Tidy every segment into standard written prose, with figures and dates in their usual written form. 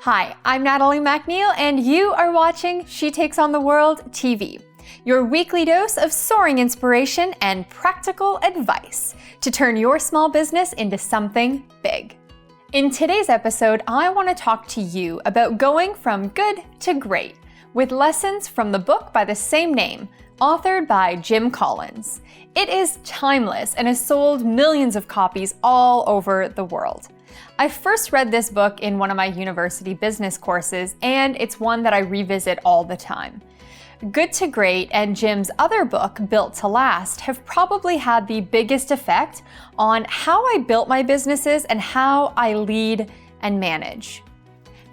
Hi, I'm Natalie McNeil, and you are watching She Takes on the World TV, your weekly dose of soaring inspiration and practical advice to turn your small business into something big. In today's episode, I want to talk to you about going from good to great with lessons from the book by the same name, authored by Jim Collins. It is timeless and has sold millions of copies all over the world. I first read this book in one of my university business courses, and it's one that I revisit all the time. Good to Great and Jim's other book, Built to Last, have probably had the biggest effect on how I built my businesses and how I lead and manage.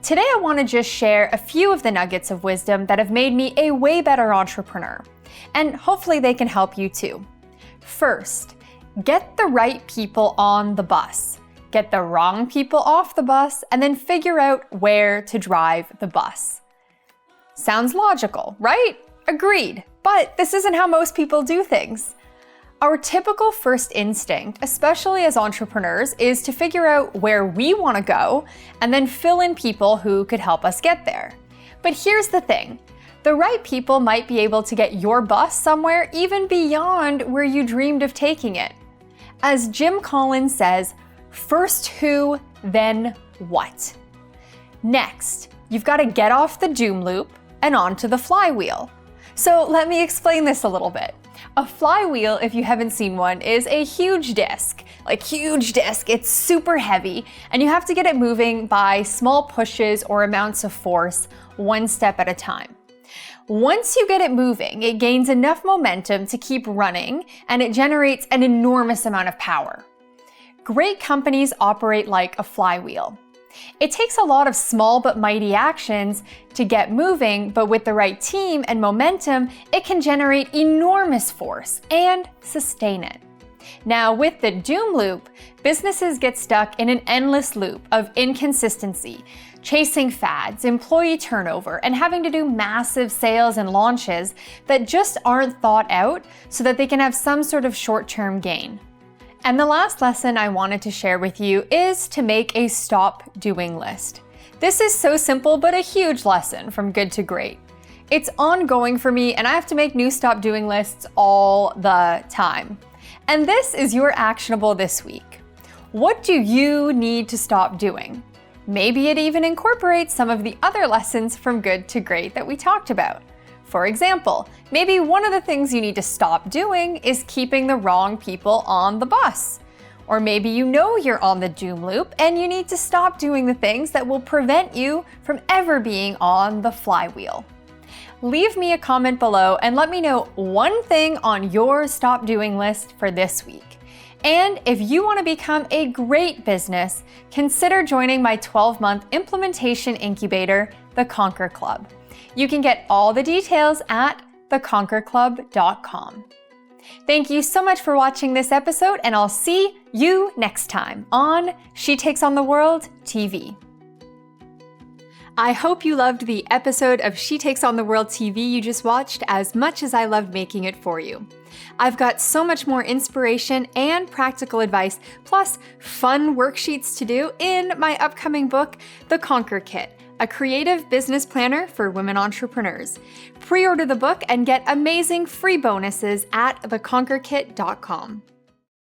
Today, I want to just share a few of the nuggets of wisdom that have made me a way better entrepreneur, and hopefully they can help you too. First, get the right people on the bus. Get the wrong people off the bus, and then figure out where to drive the bus. Sounds logical, right? Agreed. But this isn't how most people do things. Our typical first instinct, especially as entrepreneurs, is to figure out where we want to go and then fill in people who could help us get there. But here's the thing. The right people might be able to get your bus somewhere even beyond where you dreamed of taking it. As Jim Collins says, first who, then what? Next, you've got to get off the doom loop and onto the flywheel. So let me explain this a little bit. A flywheel, if you haven't seen one, is a huge disc. It's super heavy, and you have to get it moving by small pushes or amounts of force, one step at a time. Once you get it moving, it gains enough momentum to keep running, and it generates an enormous amount of power. Great companies operate like a flywheel. It takes a lot of small but mighty actions to get moving, but with the right team and momentum, it can generate enormous force and sustain it. Now, with the doom loop, businesses get stuck in an endless loop of inconsistency, chasing fads, employee turnover, and having to do massive sales and launches that just aren't thought out so that they can have some sort of short-term gain. And the last lesson I wanted to share with you is to make a stop doing list. This is so simple, but a huge lesson from good to great. It's ongoing for me, and I have to make new stop doing lists all the time. And this is your actionable this week. What do you need to stop doing? Maybe it even incorporates some of the other lessons from good to great that we talked about. For example, maybe one of the things you need to stop doing is keeping the wrong people on the bus. Or maybe you know you're on the doom loop and you need to stop doing the things that will prevent you from ever being on the flywheel. Leave me a comment below and let me know one thing on your stop doing list for this week. And if you want to become a great business, consider joining my 12-month implementation incubator, the Conquer Club. You can get all the details at theconquerclub.com. Thank you so much for watching this episode, and I'll see you next time on She Takes on the World TV. I hope you loved the episode of She Takes on the World TV you just watched as much as I loved making it for you. I've got so much more inspiration and practical advice, plus fun worksheets to do in my upcoming book, The Conquer Kit, a creative business planner for women entrepreneurs. Pre-order the book and get amazing free bonuses at theconquerkit.com.